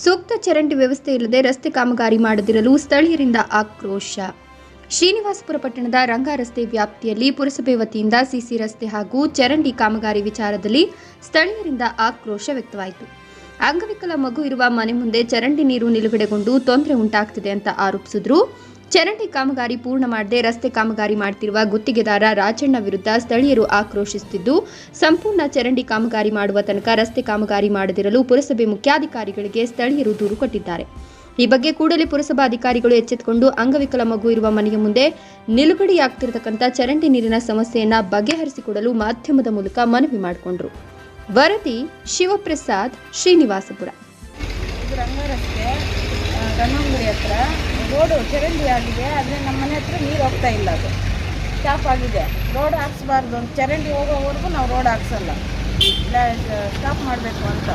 ಸೂಕ್ತ ಚರಂಡಿ ವ್ಯವಸ್ಥೆ ಇಲ್ಲದೆ ರಸ್ತೆ ಕಾಮಗಾರಿ ಮಾಡದಿರಲು ಸ್ಥಳೀಯರಿಂದ ಆಕ್ರೋಶ. ಶ್ರೀನಿವಾಸಪುರ ಪಟ್ಟಣದ ರಂಗ ರಸ್ತೆ ವ್ಯಾಪ್ತಿಯಲ್ಲಿ ಪುರಸಭೆ ವತಿಯಿಂದ ಸಿಸಿ ರಸ್ತೆ ಹಾಗೂ ಚರಂಡಿ ಕಾಮಗಾರಿ ವಿಚಾರದಲ್ಲಿ ಸ್ಥಳೀಯರಿಂದ ಆಕ್ರೋಶ ವ್ಯಕ್ತವಾಯಿತು. ಅಂಗವಿಕಲ ಮಗು ಇರುವ ಮನೆ ಮುಂದೆ ಚರಂಡಿ ನೀರು ನಿಲುಗಡೆಗೊಂಡು ತೊಂದರೆ ಉಂಟಾಗ್ತಿದೆ ಅಂತ ಆರೋಪಿಸಿದ್ರು. ಚರಂಡಿ ಕಾಮಗಾರಿ ಪೂರ್ಣ ಮಾಡದೆ ರಸ್ತೆ ಕಾಮಗಾರಿ ಮಾಡುತ್ತಿರುವ ಗುತ್ತಿಗೆದಾರ ರಾಜಣ್ಣ ವಿರುದ್ಧ ಸ್ಥಳೀಯರು ಆಕ್ರೋಶಿಸುತ್ತಿದ್ದು, ಸಂಪೂರ್ಣ ಚರಂಡಿ ಕಾಮಗಾರಿ ಮಾಡುವ ತನಕ ರಸ್ತೆ ಕಾಮಗಾರಿ ಮಾಡದಿರಲು ಪುರಸಭೆ ಮುಖ್ಯಾಧಿಕಾರಿಗಳಿಗೆ ಸ್ಥಳೀಯರು ದೂರು ಕೊಟ್ಟಿದ್ದಾರೆ. ಈ ಬಗ್ಗೆ ಕೂಡಲೇ ಪುರಸಭಾ ಅಧಿಕಾರಿಗಳು ಎಚ್ಚೆತ್ತುಕೊಂಡು ಅಂಗವಿಕಲ ಮಗು ಇರುವ ಮನೆಯ ಮುಂದೆ ನಿಲುಗಡೆಯಾಗ್ತಿರತಕ್ಕಂಥ ಚರಂಡಿ ನೀರಿನ ಸಮಸ್ಯೆಯನ್ನು ಬಗೆಹರಿಸಿಕೊಡಲು ಮಾಧ್ಯಮದ ಮೂಲಕ ಮನವಿ ಮಾಡಿಕೊಂಡರು. ವರದಿ ಶಿವಪ್ರಸಾದ್, ಶ್ರೀನಿವಾಸಪುರ. ಗನ್ನಂಗುಡಿ ಹತ್ರ ರೋಡು ಚರಂಡಿ ಆಗಿದೆ, ಆದರೆ ನಮ್ಮ ಮನೆ ಹತ್ರ ನೀರು ಹೋಗ್ತಾ ಇಲ್ಲ. ಅದು ಸ್ಟಾಪ್ ಆಗಿದೆ. ರೋಡ್ ಹಾಕ್ಸ್ಬಾರ್ದು, ಚರಂಡಿ ಹೋಗೋವರೆಗೂ ನಾವು ರೋಡ್ ಹಾಕ್ಸಲ್ಲ, ಸ್ಟಾಪ್ ಮಾಡಬೇಕು ಅಂತ.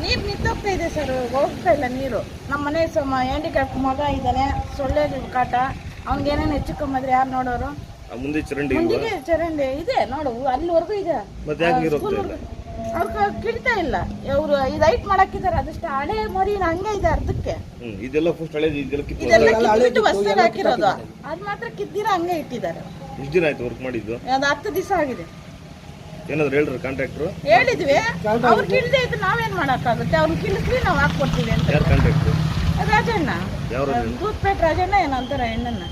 ನೀರು ನಿಂತೋಗ್ತಾ ಇದೆ ಸರ್, ಹೋಗ್ತಾ ಇಲ್ಲ ನೀರು. ನಮ್ಮ ಮನೆ ಹ್ಯಾಂಡಿಕ್ಯಾಪ್ ಮಗ ಇದ್ದಾನೆ, ಸೊಳ್ಳೆ ಕಾಟ, ಅವ್ನಿಗೇನೇನು ಹೆಚ್ಚು ಕಮ್ಮಿದ್ರೆ ಯಾರು ನೋಡೋರು? ಮುಂದೆ ಚರಂಡಿ ಇದೆ ನೋಡು, ಅಲ್ಲಿವರೆಗೂ ಇದೆ. ಅವ್ರು ಕಿಡ್ತಾ ಇಲ್ಲ. ಇವರು ಇದು ಹೈಟ್ ಮಾಡಾಕಿದ್ದಾರೆ, ಅದಷ್ಟು ಹಳೆ ಮರಿ ಹಂಗೆ ಇದೆ ಅರ್ಧಕ್ಕೆ. ಇದೆಲ್ಲ ಕಿತ್ಬಿಟ್ಟು ಹೊಸದಾಗಿ ಹಾಕಿರೋದು, ಅದ್ ಮಾತ್ರ ಕಿತ್ತಿರ ಹಂಗೆ ಇಟ್ಟಿದ್ದಾರೆ. ಎಷ್ಟು ದಿನ ಆಯ್ತು ವರ್ಕ್ ಮಾಡಿದ್ದು? ಅದು 10 ದಿವಸ ಆಗಿದೆ. ಏನಾದ್ರು ಹೇಳಿದ್ರು ಕಾಂಟ್ರಾಕ್ಟ್ರು? ಹೇಳಿದ್ವಿ, ಅವ್ರು ಕಿಳ್ದೆ ಇದ್ದು ನಾವೇನ್ ಮಾಡಕ್ಕಾಗುತ್ತೆ? ಅವ್ರು ಕಿಳಿಸ್ಲಿ ನಾವು ಹಾಕ್ಕೊಡ್ತೀವಿ ಅಂತ. ಯಾರು ಕಾಂಟ್ರಾಕ್ಟ್ರು? ರಾಜಣ್ಣ, ದೂದ್ಪೇಟೆ ರಾಜಣ್ಣ ಏನಂತಾರ ಹೆಣ್ಣನ್ನ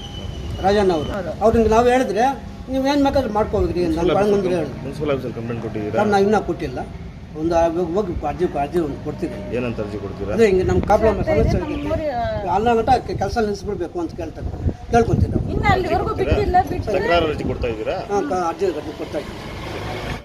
ರಾಜಣ್ಣ ಅವರು. ಅವ್ರಿಗೆ ನಾವು ಹೇಳಿದ್ರೆ ನೀವೇನು ಬೇಕಾದ್ರೆ ಮಾಡ್ಕೋಬೇಕ್ರಿ. ಮುನ್ಸಿಪಲ್ ಆಫೀಸಲ್ಲಿ ಕಂಪ್ಲೇಂಟ್ ಕೊಟ್ಟಿದ್ದೀರಾ? ನಾವು ಇನ್ನೂ ಕೊಟ್ಟಿಲ್ಲ. ಒಂದು ಹೋಗಿ ಅರ್ಜಿ ಒಂದು ಕೊಡ್ತೀವಿ. ಏನಂತ ಅರ್ಜಿ ಕೊಡ್ತೀರಾ? ಅದೇ ಹಿಂಗೆ ನಮ್ಮ ಪ್ರಾಬ್ಲಮ್ ಸಮಸ್ಯೆ ಅಲ್ಲ ಗಂಟ ಕೆಲಸ ನಿಲ್ಲಿಸ್ಬಿಡ್ಬೇಕು ಅಂತ ಕೇಳ್ಕೊಂತೀವಿ ನಾವು. ಇನ್ನು ಅಲ್ಲಿವರೆಗೂ ಬಿಟ್ಟಿಲ್ಲ. ತಕರಾರು ಅರ್ಜಿ ಕೊಡ್ತಾ ಇದ್ದೀರಾ? ಅರ್ಜಿ ಕೊಡ್ತಾ ಇದ್ದೀವಿ.